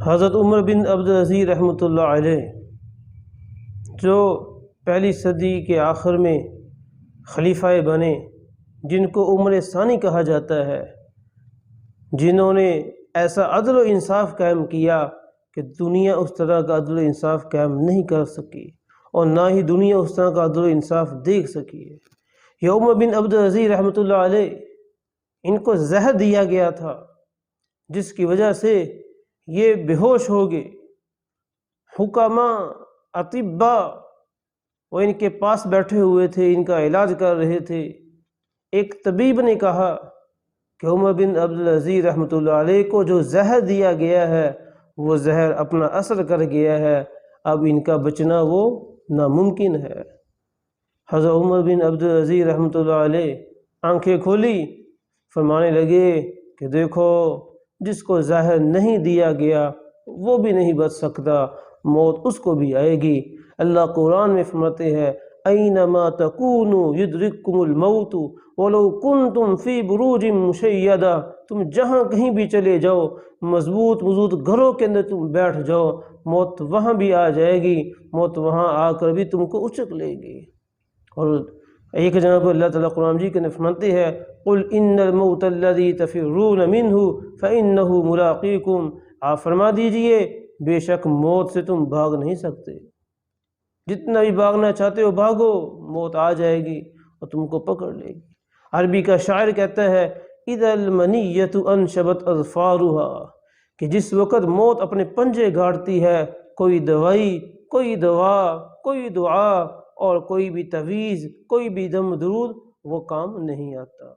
حضرت عمر بن عبدالعزیز رحمۃ اللہ علیہ جو پہلی صدی کے آخر میں خلیفہ بنے، جن کو عمر ثانی کہا جاتا ہے، جنہوں نے ایسا عدل و انصاف قائم کیا کہ دنیا اس طرح کا عدل و انصاف قائم نہیں کر سکی، اور نہ ہی دنیا اس طرح کا عدل و انصاف دیکھ سکی ہے۔ یہ عمر بن عبدالعزیز رحمۃ اللہ علیہ، ان کو زہر دیا گیا تھا، جس کی وجہ سے یہ بے ہوش ہو گئے۔ حکماء، اطباء وہ ان کے پاس بیٹھے ہوئے تھے، ان کا علاج کر رہے تھے۔ ایک طبیب نے کہا کہ عمر بن عبدالعزیز رحمۃ اللہ علیہ کو جو زہر دیا گیا ہے وہ زہر اپنا اثر کر گیا ہے، اب ان کا بچنا وہ ناممکن ہے۔ حضرت عمر بن عبدالعزیز رحمۃ اللہ علیہ آنکھیں کھولی، فرمانے لگے کہ دیکھو، جس کو زہر نہیں دیا گیا وہ بھی نہیں بچ سکتا، موت اس کو بھی آئے گی۔ اللہ قرآن میں فرماتے ہیں اینما تکونوا یدرککم الموت ولو کنتم فی بروج مشیدہ، تم جہاں کہیں بھی چلے جاؤ، مضبوط گھروں کے اندر تم بیٹھ جاؤ، موت وہاں بھی آ جائے گی، موت وہاں آ کر بھی تم کو اچک لے گی۔ اور ایک جگہ پر اللہ تعالیٰ قرآن جی کے فرماتے ہیں قل ان الموت الذی تفرون منہ فانہ ملاقیکم، آپ فرما دیجئے بے شک موت سے تم بھاگ نہیں سکتے، جتنا بھی بھاگنا چاہتے ہو بھاگو، موت آ جائے گی اور تم کو پکڑ لے گی۔ عربی کا شاعر کہتا ہے اذا المنیۃ انشبت اظفارها، کہ جس وقت موت اپنے پنجے گاڑتی ہے، کوئی دوائی، کوئی دوا، کوئی دعا اور کوئی بھی تعویذ، کوئی بھی دم درود وہ کام نہیں آتا۔